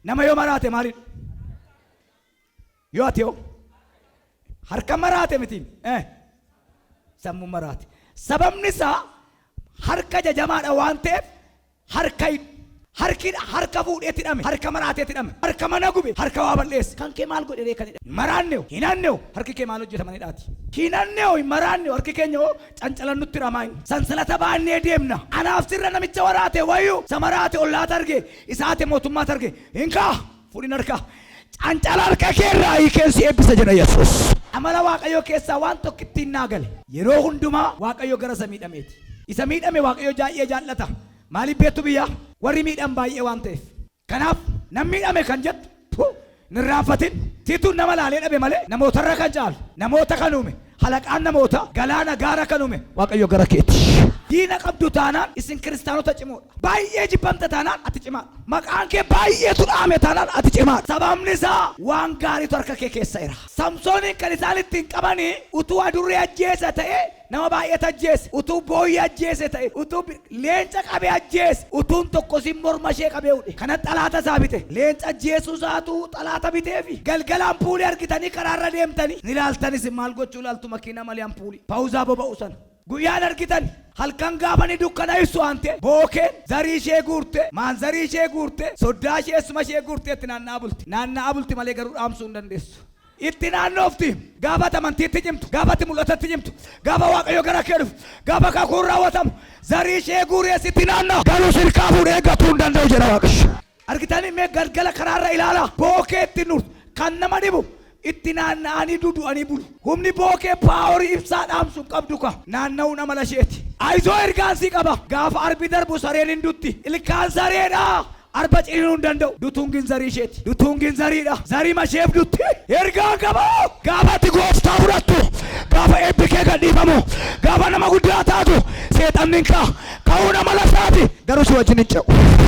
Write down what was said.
nama yoo maraate maaliin yoo ati yoo harka maraate mitiin sammuu maraate sababni isaa harka jajamaadha waan ta'eef harka fuudheetti dhame harka maraateetti dhame harka mana gube harka waa balleesse kan kee maal godhe kan maraanneew hinanneew harki kee maal hojjetamanidhaati hinanneew maraanneew harki keenya oo cancalannutti ramaan sansalata baannee deemna anaaf sirra namicha waraate wayyu samaraate ollaata arge isaate mootummaat arge hinkaa fuudhin harka cancala harka keerraa hiikeensi eebbisa jedha Yesuus amala waaqayyoo keessaa waan tokko ittiin naagale yeroo hundumaa waaqayyoo gara isa miidhameeti isa miidhame waaqayyoo jaay'ee jaallata maaliif beektu biyyaa warri miidhan baay'ee waan ta'eef kanaaf nam miidhame kan jettu nirraanfatin tiituun nama laalee dhabe malee namootarra kan caalu namoota kan uume halaqaan namoota galaana gaara kan uume waaqayyo gara keeti diina qabdu taanaan isin kiristaanota cimoodha baay'ee jibbamta taanaan ati cimaadha maqaan kee baay'eetu dhaame taanaan ati cimaadha sababni isaa waan gaariitu harka kee keessa jira Samsoonin kan isaan ittiin qabanii utuu adurree ajjeesa ta'e nama baay'ee ajjeese utuu booyyee ajjeese ta'e utuu leenca qabee ajjeese utuun tokko sin morma ishee qabee udhe kana xalaata isaa bite leenca ajjeesuu isaatu xalaata biteefi galgala ampuulii argitanii karaarra deemtanii ni laaltanis maal gochuu laaltu makiina malee ampuulii paawuzaa boba'u sana guyyaan argitan halkan gaafanii dukkana ibsu ante bookeen zarii ishee guurte maan zarii ishee guurte soddaa ishee suma ishee guurteetti naanna'aa bulti malee garuu dhaamsuu hin dandeessu itti naannoofti gaafa amantiitti cimtu gaafa mul'atatti cimtu gaafa waaqayyo gara kee dhufu gaafa kakuun raawwatamu zarii ishee guureessitti naanna'a garuu sirkaa fuudhee gatuu hin danda'u jedha waaqayyo argitanii mee galgala karaarra ilaala bookeetti nurtu kan nama dhibu itti naanna'anii dudu'anii bulu humni bookee paaworii ibsaa dhaamsuun qabdu ka naanna'uu nama lasheeti ayizoo ergaansii qaba gaafa arbi darbu sareen hin dutti ilkaan sareedha arba ciinuu hin danda'u dutuungin zarii isheeti dutuungin zariidha zarii masheef dutti ergaa qaba gaafa ati gooftaa fudhattu gaafa eebbi kee gadhiifamu gaafa nama guddaa taatu seexannin ka'uu nama lafaati garuu si wajjin hin ce'u